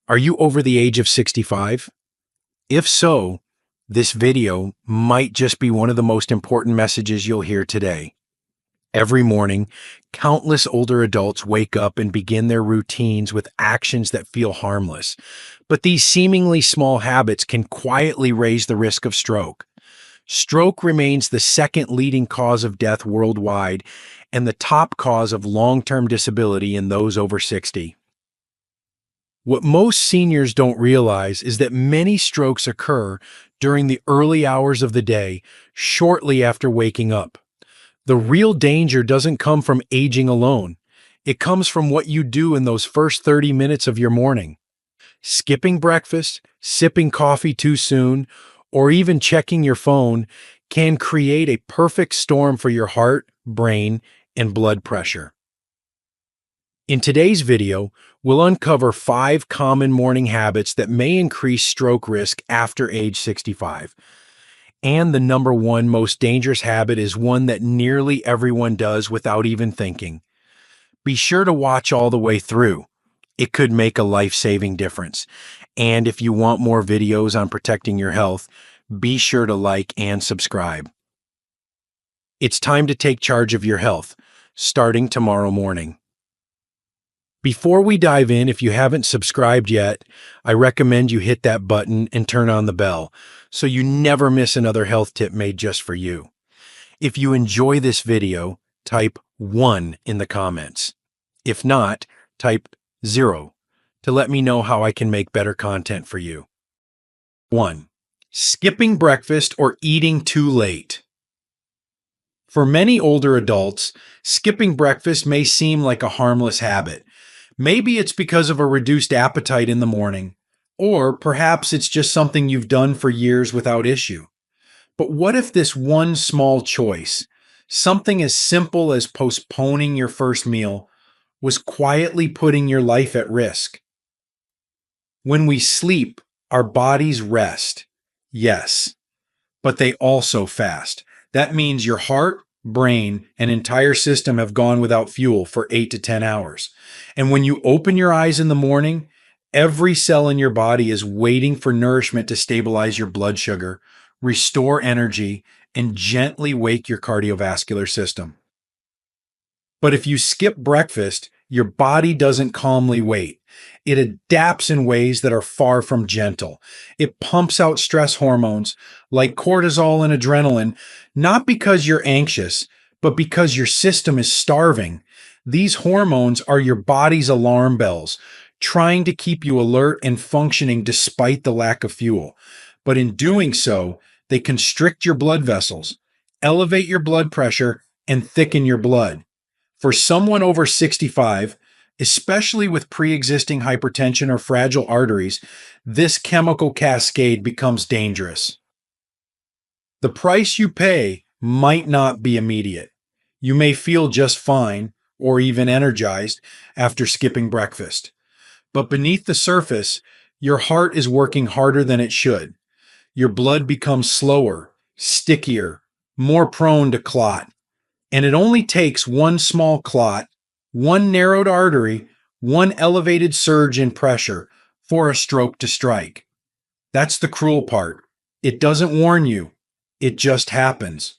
Are you over the age of 65? If so, this video might just be one of the most important messages you'll hear today. Every morning, countless older adults wake up and begin their routines with actions that feel harmless. But these seemingly small habits can quietly raise the risk of stroke. Stroke remains the second leading cause of death worldwide and the top cause of long-term disability in those over 60. What most seniors don't realize is that many strokes occur during the early hours of the day, shortly after waking up. The real danger doesn't come from aging alone. It comes from what you do in those first 30 minutes of your morning. Skipping breakfast, sipping coffee too soon, or even checking your phone can create a perfect storm for your heart, brain, and blood pressure. In today's video, we'll uncover 5 common morning habits that may increase stroke risk after age 65. And the number one most dangerous habit is one that nearly everyone does without even thinking. Be sure to watch all the way through. It could make a life-saving difference. And if you want more videos on protecting your health, be sure to like and subscribe. It's time to take charge of your health, starting tomorrow morning. Before we dive in, if you haven't subscribed yet, I recommend you hit that button and turn on the bell so you never miss another health tip made just for you. If you enjoy this video, type 1 in the comments. If not, type 0 to let me know how I can make better content for you. 1. Skipping breakfast or eating too late. For many older adults, skipping breakfast may seem like a harmless habit. Maybe it's because of a reduced appetite in the morning, or perhaps it's just something you've done for years without issue. But what if this one small choice, something as simple as postponing your first meal, was quietly putting your life at risk? When we sleep, our bodies rest, yes, but they also fast. That means your heart, brain, and entire system have gone without fuel for 8 to 10 hours. And when you open your eyes in the morning, every cell in your body is waiting for nourishment to stabilize your blood sugar, restore energy, and gently wake your cardiovascular system. But if you skip breakfast, your body doesn't calmly wait. It adapts in ways that are far from gentle. It pumps out stress hormones like cortisol and adrenaline, not because you're anxious, but because your system is starving. These hormones are your body's alarm bells, trying to keep you alert and functioning despite the lack of fuel. But in doing so, they constrict your blood vessels, elevate your blood pressure, and thicken your blood. For someone over 65, especially with pre-existing hypertension or fragile arteries, this chemical cascade becomes dangerous. The price you pay might not be immediate. You may feel just fine or even energized after skipping breakfast. But beneath the surface, your heart is working harder than it should. Your blood becomes slower, stickier, more prone to clot. And it only takes one small clot, one narrowed artery, one elevated surge in pressure for a stroke to strike. That's the cruel part. It doesn't warn you. It just happens.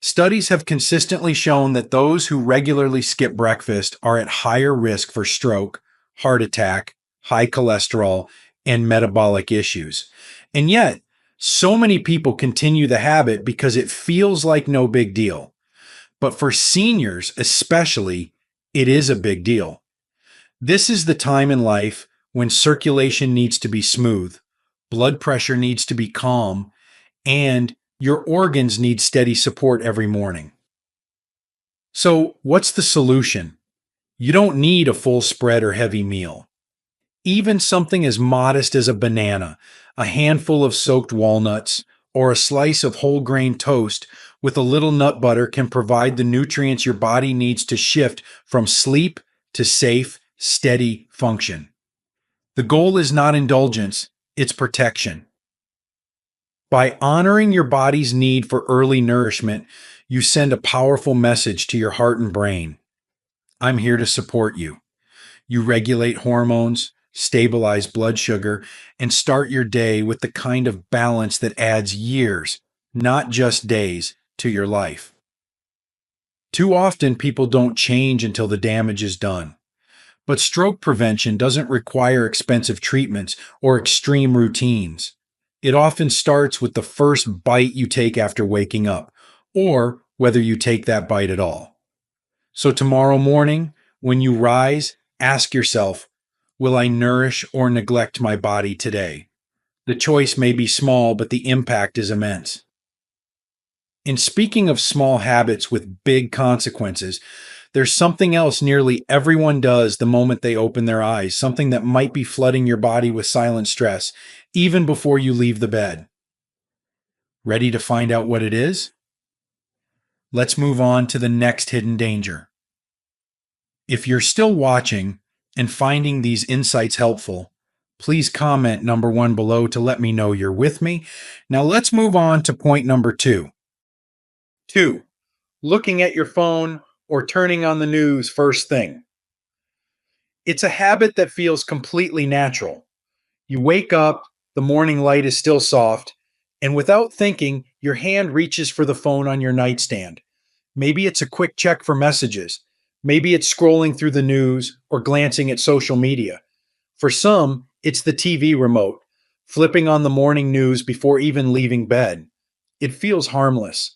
Studies have consistently shown that those who regularly skip breakfast are at higher risk for stroke, heart attack, high cholesterol, and metabolic issues. And yet, so many people continue the habit because it feels like no big deal. But for seniors especially, it is a big deal. This is the time in life when circulation needs to be smooth, blood pressure needs to be calm, and your organs need steady support every morning. So, what's the solution? You don't need a full spread or heavy meal. Even something as modest as a banana, a handful of soaked walnuts, or a slice of whole grain toast with a little nut butter can provide the nutrients your body needs to shift from sleep to safe, steady function. The goal is not indulgence, it's protection. By honoring your body's need for early nourishment, you send a powerful message to your heart and brain. I'm here to support you. You regulate hormones, stabilize blood sugar, and start your day with the kind of balance that adds years, not just days, to your life. Too often, people don't change until the damage is done. But stroke prevention doesn't require expensive treatments or extreme routines. It often starts with the first bite you take after waking up, or whether you take that bite at all. So tomorrow morning, when you rise, ask yourself, will I nourish or neglect my body today? The choice may be small, but the impact is immense. In speaking of small habits with big consequences, there's something else nearly everyone does the moment they open their eyes, something that might be flooding your body with silent stress, even before you leave the bed. Ready to find out what it is? Let's move on to the next hidden danger. If you're still watching and finding these insights helpful, please comment number 1 below to let me know you're with me. Now let's move on to point number 2. 2. Looking at your phone or turning on the news first thing. It's a habit that feels completely natural. You wake up, the morning light is still soft, and without thinking, your hand reaches for the phone on your nightstand. Maybe it's a quick check for messages. Maybe it's scrolling through the news or glancing at social media. For some, it's the TV remote, flipping on the morning news before even leaving bed. It feels harmless.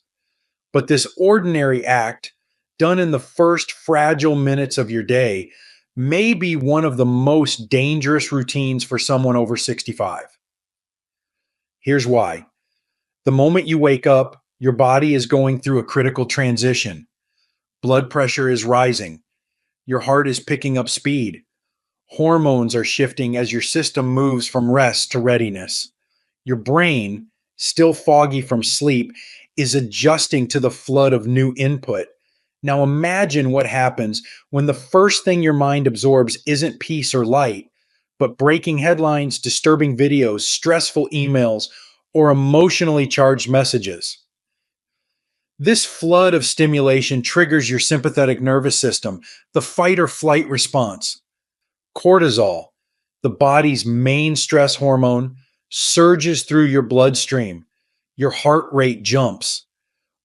But this ordinary act, done in the first fragile minutes of your day, may be one of the most dangerous routines for someone over 65. Here's why. The moment you wake up, your body is going through a critical transition. Blood pressure is rising. Your heart is picking up speed. Hormones are shifting as your system moves from rest to readiness. Your brain, still foggy from sleep, is adjusting to the flood of new input. Now imagine what happens when the first thing your mind absorbs isn't peace or light, but breaking headlines, disturbing videos, stressful emails, or emotionally charged messages. This flood of stimulation triggers your sympathetic nervous system, the fight or flight response. Cortisol, the body's main stress hormone, surges through your bloodstream. Your heart rate jumps.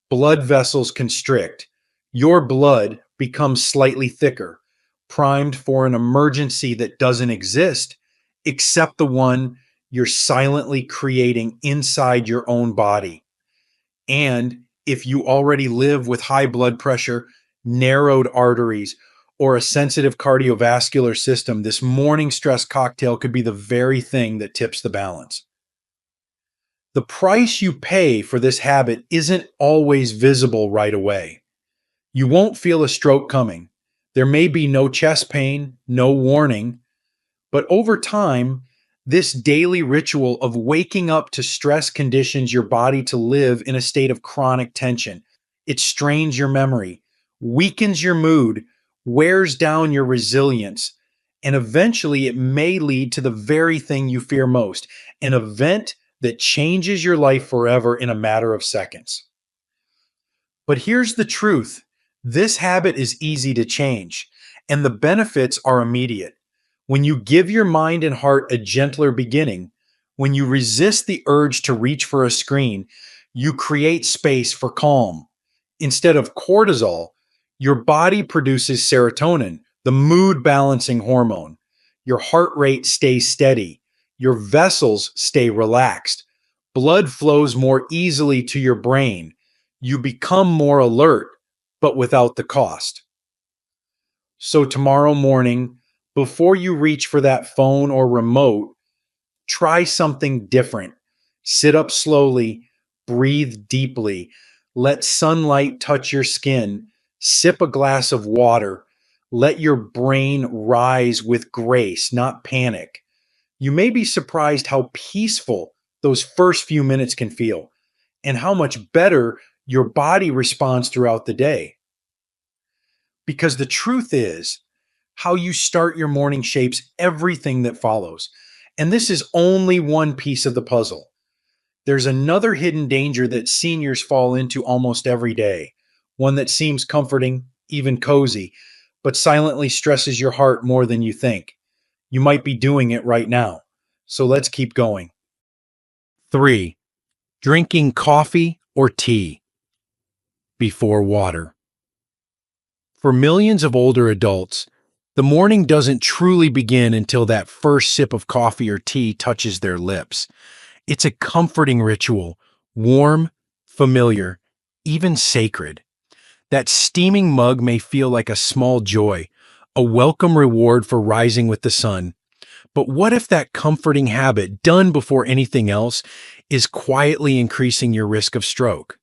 Blood vessels constrict. Your blood becomes slightly thicker, primed for an emergency that doesn't exist, except the one you're silently creating inside your own body. And if you already live with high blood pressure, narrowed arteries, or a sensitive cardiovascular system, this morning stress cocktail could be the very thing that tips the balance. The price you pay for this habit isn't always visible right away. You won't feel a stroke coming. There may be no chest pain, no warning, but over time, this daily ritual of waking up to stress conditions your body to live in a state of chronic tension. It strains your memory, weakens your mood, wears down your resilience, and eventually it may lead to the very thing you fear most, an event that changes your life forever in a matter of seconds. But here's the truth. This habit is easy to change, and the benefits are immediate. When you give your mind and heart a gentler beginning, when you resist the urge to reach for a screen, you create space for calm. Instead of cortisol, your body produces serotonin, the mood balancing hormone. Your heart rate stays steady. Your vessels stay relaxed. Blood flows more easily to your brain. You become more alert, but without the cost. So tomorrow morning, before you reach for that phone or remote, try something different. Sit up slowly, breathe deeply, let sunlight touch your skin, sip a glass of water, let your brain rise with grace, not panic. You may be surprised how peaceful those first few minutes can feel and how much better your body responds throughout the day. Because the truth is, how you start your morning shapes everything that follows. And this is only one piece of the puzzle. There's another hidden danger that seniors fall into almost every day, one that seems comforting, even cozy, but silently stresses your heart more than you think. You might be doing it right now. So let's keep going. 3. Drinking coffee or tea before water. For millions of older adults, the morning doesn't truly begin until that first sip of coffee or tea touches their lips. It's a comforting ritual, warm, familiar, even sacred. That steaming mug may feel like a small joy, a welcome reward for rising with the sun. But what if that comforting habit, done before anything else, is quietly increasing your risk of stroke?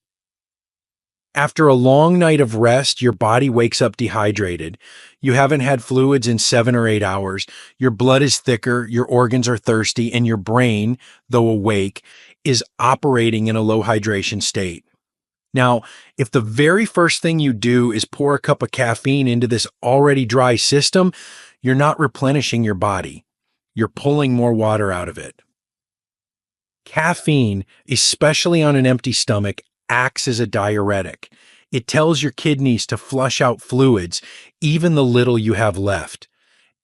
After a long night of rest, your body wakes up dehydrated. You haven't had fluids in 7 or 8 hours. Your blood is thicker, your organs are thirsty, and your brain, though awake, is operating in a low hydration state. Now, if the very first thing you do is pour a cup of caffeine into this already dry system, you're not replenishing your body. You're pulling more water out of it. Caffeine, especially on an empty stomach, acts as a diuretic. It tells your kidneys to flush out fluids, even the little you have left.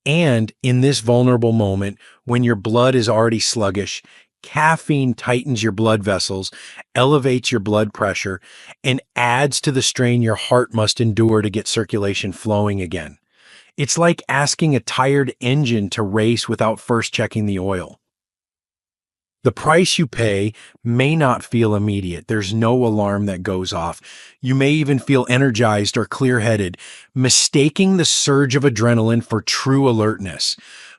And in this vulnerable moment, when your blood is already sluggish, caffeine tightens your blood vessels, elevates your blood pressure, and adds to the strain your heart must endure to get circulation flowing again. It's like asking a tired engine to race without first checking the oil. The price you pay may not feel immediate. There's no alarm that goes off. You may even feel energized or clear-headed, mistaking the surge of adrenaline for true alertness.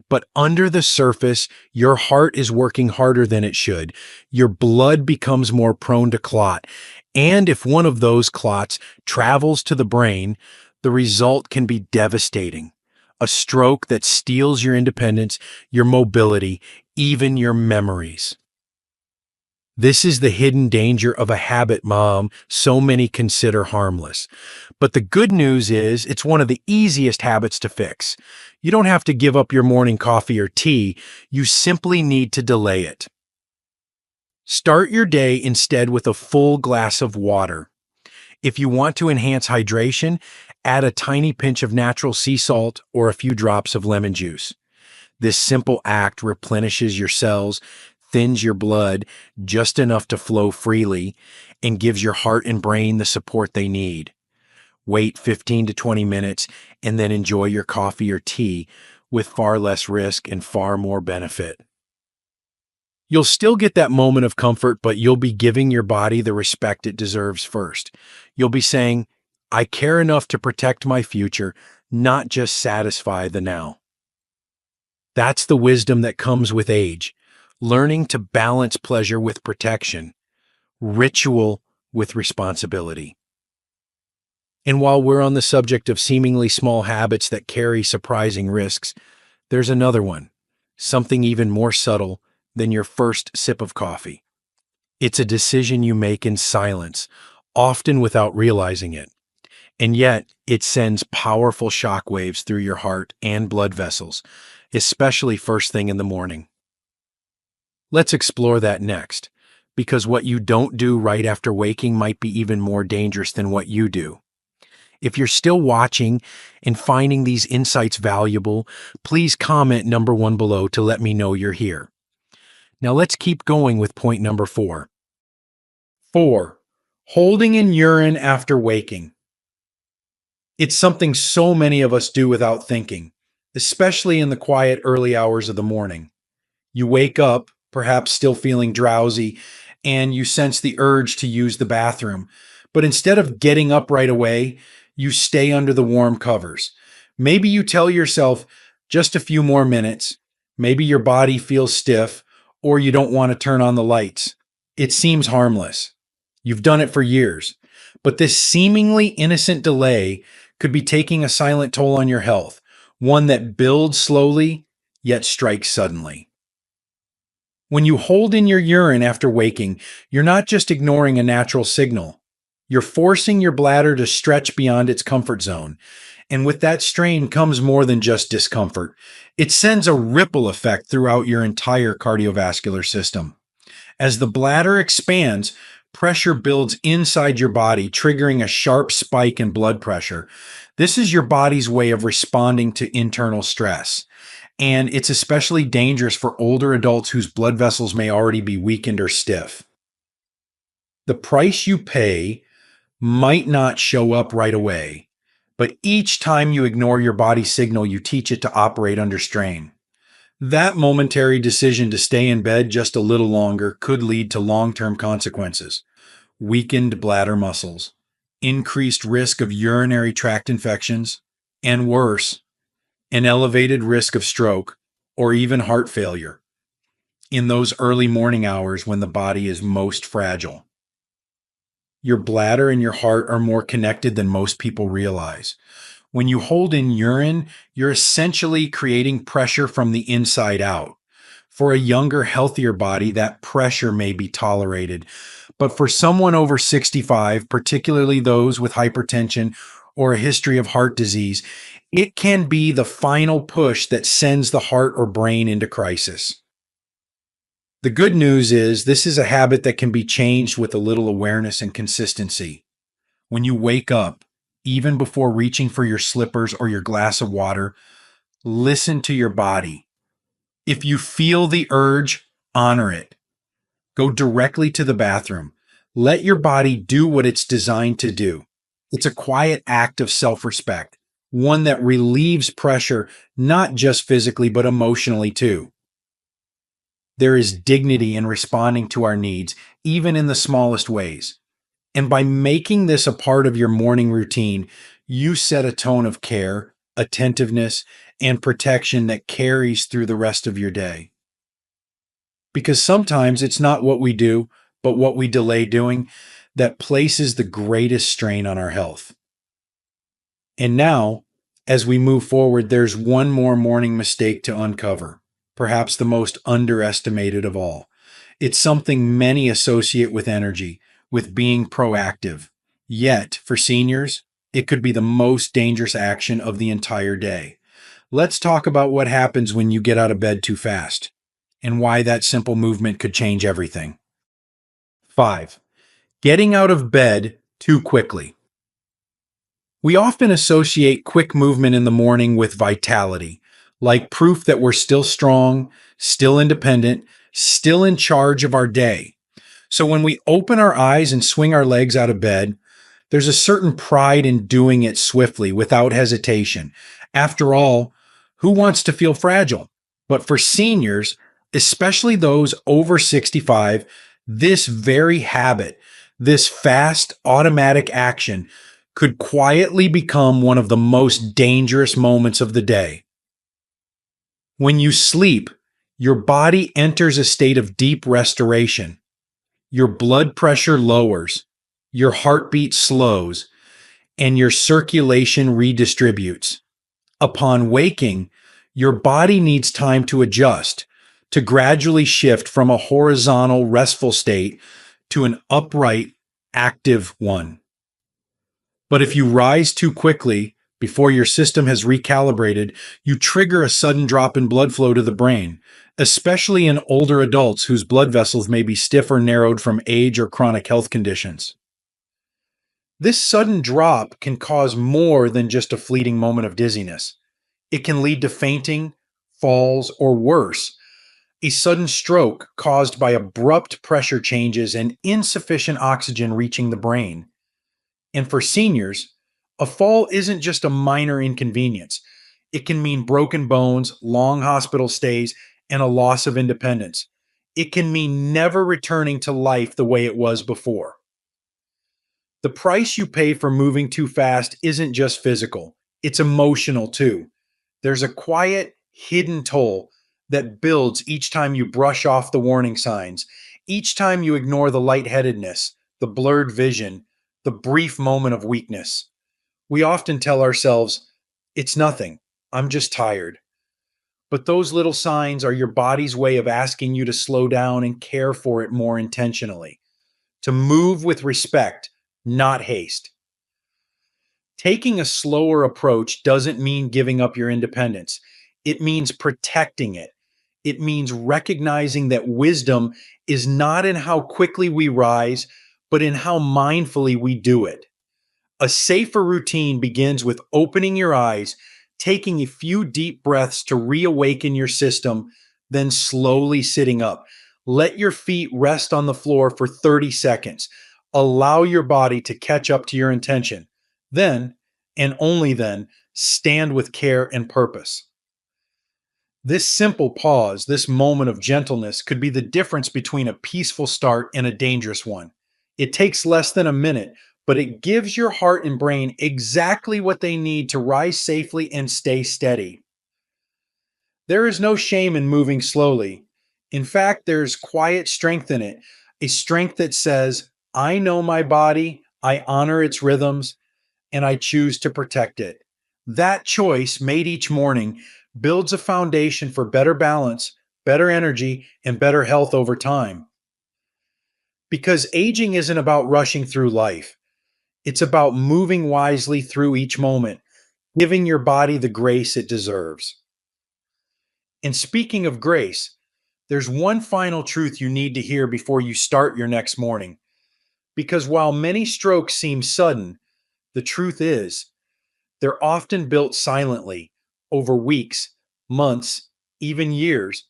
But under the surface, your heart is working harder than it should. Your blood becomes more prone to clot. And if one of those clots travels to the brain, the result can be devastating. A stroke that steals your independence, your mobility, even your memories. This is the hidden danger of a habit, Mom, so many consider harmless. But the good news is it's one of the easiest habits to fix. You don't have to give up your morning coffee or tea. You simply need to delay it. Start your day instead with a full glass of water. If you want to enhance hydration, add a tiny pinch of natural sea salt or a few drops of lemon juice. This simple act replenishes your cells, thins your blood just enough to flow freely, and gives your heart and brain the support they need. Wait 15 to 20 minutes and then enjoy your coffee or tea with far less risk and far more benefit. You'll still get that moment of comfort, but you'll be giving your body the respect it deserves first. You'll be saying, I care enough to protect my future, not just satisfy the now. That's the wisdom that comes with age, learning to balance pleasure with protection, ritual with responsibility. And while we're on the subject of seemingly small habits that carry surprising risks, there's another one, something even more subtle than your first sip of coffee. It's a decision you make in silence, often without realizing it. And yet, it sends powerful shockwaves through your heart and blood vessels, especially first thing in the morning. Let's explore that next, because what you don't do right after waking might be even more dangerous than what you do. If you're still watching and finding these insights valuable, please comment number 1 below to let me know you're here. Now let's keep going with point number 4. 4. Holding in urine after waking. It's something so many of us do without thinking, especially in the quiet early hours of the morning. You wake up, perhaps still feeling drowsy, and you sense the urge to use the bathroom. But instead of getting up right away, you stay under the warm covers. Maybe you tell yourself just a few more minutes. Maybe your body feels stiff, or you don't want to turn on the lights. It seems harmless. You've done it for years. But this seemingly innocent delay could be taking a silent toll on your health, one that builds slowly, yet strikes suddenly. When you hold in your urine after waking, you're not just ignoring a natural signal. You're forcing your bladder to stretch beyond its comfort zone. And with that strain comes more than just discomfort. It sends a ripple effect throughout your entire cardiovascular system. As the bladder expands, pressure builds inside your body, triggering a sharp spike in blood pressure. This is your body's way of responding to internal stress. And it's especially dangerous for older adults whose blood vessels may already be weakened or stiff. The price you pay might not show up right away, but each time you ignore your body's signal, you teach it to operate under strain. That momentary decision to stay in bed just a little longer could lead to long-term consequences: weakened bladder muscles, increased risk of urinary tract infections, and worse, an elevated risk of stroke or even heart failure in those early morning hours when the body is most fragile. Your bladder and your heart are more connected than most people realize. When you hold in urine, you're essentially creating pressure from the inside out. For a younger, healthier body, that pressure may be tolerated. But for someone over 65, particularly those with hypertension or a history of heart disease, it can be the final push that sends the heart or brain into crisis. The good news is this is a habit that can be changed with a little awareness and consistency. When you wake up, even before reaching for your slippers or your glass of water, listen to your body. If you feel the urge, honor it. Go directly to the bathroom. Let your body do what it's designed to do. It's a quiet act of self-respect, one that relieves pressure, not just physically, but emotionally too. There is dignity in responding to our needs, even in the smallest ways. And by making this a part of your morning routine, you set a tone of care, attentiveness, and protection that carries through the rest of your day. Because sometimes it's not what we do, but what we delay doing that places the greatest strain on our health. And now, as we move forward, there's one more morning mistake to uncover, perhaps the most underestimated of all. It's something many associate with energy, with being proactive. Yet, for seniors, it could be the most dangerous action of the entire day. Let's talk about what happens when you get out of bed too fast, and why that simple movement could change everything. 5. Getting out of bed too quickly. We often associate quick movement in the morning with vitality, like proof that we're still strong, still independent, still in charge of our day. So when we open our eyes and swing our legs out of bed, there's a certain pride in doing it swiftly, without hesitation. After all, who wants to feel fragile? But for seniors, especially those over 65, this very habit, this fast, automatic action, could quietly become one of the most dangerous moments of the day. When you sleep, your body enters a state of deep restoration. Your blood pressure lowers, your heartbeat slows, and your circulation redistributes. Upon waking, your body needs time to adjust, to gradually shift from a horizontal, restful state to an upright, active one. But if you rise too quickly, before your system has recalibrated, you trigger a sudden drop in blood flow to the brain, especially in older adults whose blood vessels may be stiff or narrowed from age or chronic health conditions. This sudden drop can cause more than just a fleeting moment of dizziness. It can lead to fainting, falls, or worse, a sudden stroke caused by abrupt pressure changes and insufficient oxygen reaching the brain. And for seniors, a fall isn't just a minor inconvenience. It can mean broken bones, long hospital stays, and a loss of independence. It can mean never returning to life the way it was before. The price you pay for moving too fast isn't just physical, it's emotional too. There's a quiet, hidden toll that builds each time you brush off the warning signs, each time you ignore the lightheadedness, the blurred vision, the brief moment of weakness. We often tell ourselves, it's nothing, I'm just tired. But those little signs are your body's way of asking you to slow down and care for it more intentionally, to move with respect, not haste. Taking a slower approach doesn't mean giving up your independence. It means protecting it. It means recognizing that wisdom is not in how quickly we rise, but in how mindfully we do it. A safer routine begins with opening your eyes, taking a few deep breaths to reawaken your system, then slowly sitting up. Let your feet rest on the floor for 30 seconds. Allow your body to catch up to your intention. Then, and only then, stand with care and purpose. This simple pause, this moment of gentleness, could be the difference between a peaceful start and a dangerous one. It takes less than a minute, but it gives your heart and brain exactly what they need to rise safely and stay steady. There is no shame in moving slowly. In fact, there's quiet strength in it, a strength that says, I know my body, I honor its rhythms, and I choose to protect it. That choice, made each morning, builds a foundation for better balance, better energy, and better health over time. Because aging isn't about rushing through life, it's about moving wisely through each moment, giving your body the grace it deserves. And speaking of grace, there's one final truth you need to hear before you start your next morning. Because while many strokes seem sudden, the truth is, they're often built silently over weeks, months, even years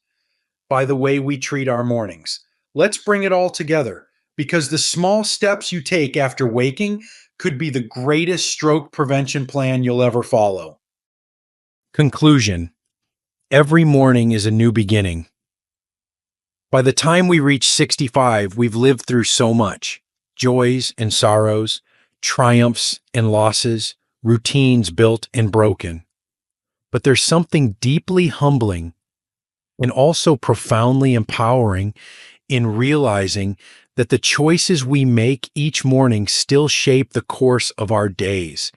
by the way we treat our mornings. Let's bring it all together because the small steps you take after waking could be the greatest stroke prevention plan you'll ever follow. Conclusion: every morning is a new beginning. By the time we reach 65, we've lived through so much: joys and sorrows, triumphs and losses, routines built and broken. But there's something deeply humbling and also profoundly empowering in realizing that the choices we make each morning still shape the course of our days.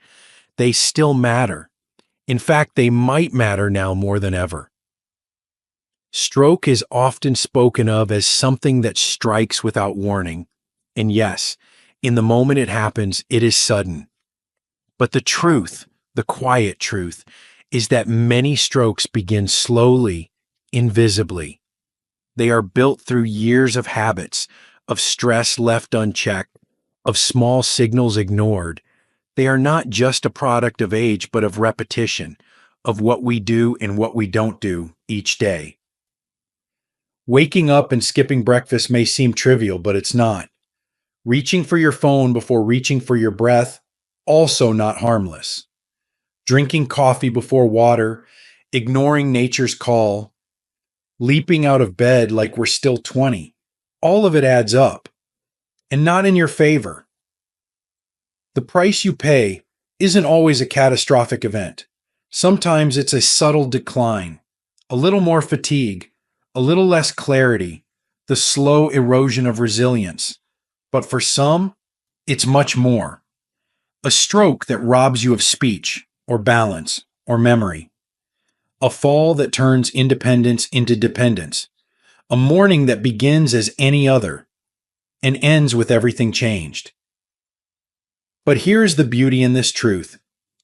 They still matter. In fact, they might matter now more than ever. Stroke is often spoken of as something that strikes without warning. And yes, in the moment it happens, it is sudden. But the truth, the quiet truth, is that many strokes begin slowly, invisibly. They are built through years of habits, of stress left unchecked, of small signals ignored. They are not just a product of age, but of repetition, of what we do and what we don't do each day. Waking up and skipping breakfast may seem trivial, but it's not. Reaching for your phone before reaching for your breath, also not harmless. Drinking coffee before water, ignoring nature's call, leaping out of bed like we're still 20. All of it adds up, and not in your favor. The price you pay isn't always a catastrophic event. Sometimes it's a subtle decline, a little more fatigue, a little less clarity, the slow erosion of resilience. But for some, it's much more. A stroke that robs you of speech, or balance, or memory. A fall that turns independence into dependence. A morning that begins as any other and ends with everything changed. But here's the beauty in this truth.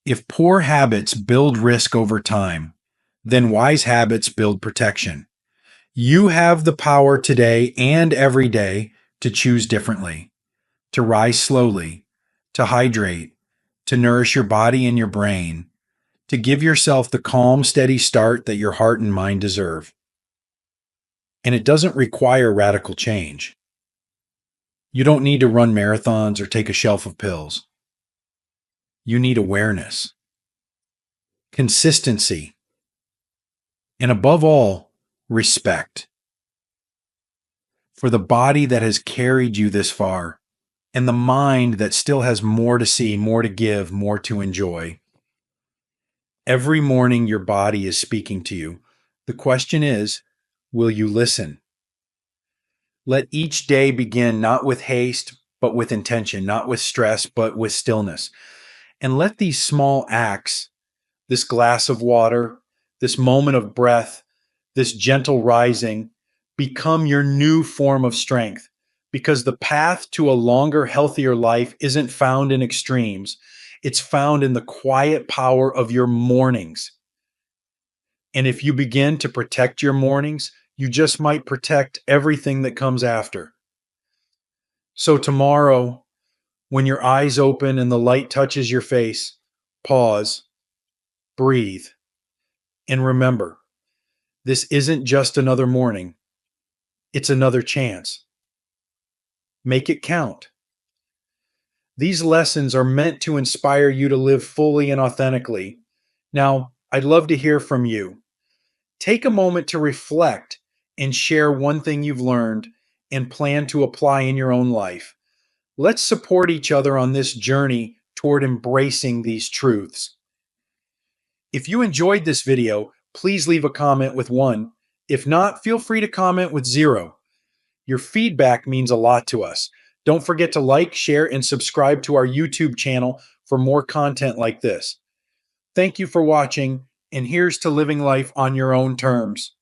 If poor habits build risk over time, then wise habits build protection. You have the power today and every day to choose differently, to rise slowly, to hydrate, to nourish your body and your brain, to give yourself the calm, steady start that your heart and mind deserve. And it doesn't require radical change. You don't need to run marathons or take a shelf of pills. You need awareness, consistency, and above all, respect for the body that has carried you this far and the mind that still has more to see, more to give, more to enjoy. Every morning your body is speaking to you. The question is, will you listen? Let each day begin not with haste, but with intention, not with stress, but with stillness. And let these small acts, this glass of water, this moment of breath, this gentle rising, become your new form of strength. Because the path to a longer, healthier life isn't found in extremes. It's found in the quiet power of your mornings. And if you begin to protect your mornings, you just might protect everything that comes after. So tomorrow, when your eyes open and the light touches your face, pause, breathe, And remember, this isn't just another morning, it's another chance. Make it count. These lessons are meant to inspire you to live fully and authentically. Now, I'd love to hear from you. Take a moment to reflect and share one thing you've learned and plan to apply in your own life. Let's support each other on this journey toward embracing these truths. If you enjoyed this video, please leave a comment with 1. If not, feel free to comment with 0. Your feedback means a lot to us. Don't forget to like, share, and subscribe to our YouTube channel for more content like this. Thank you for watching, and here's to living life on your own terms.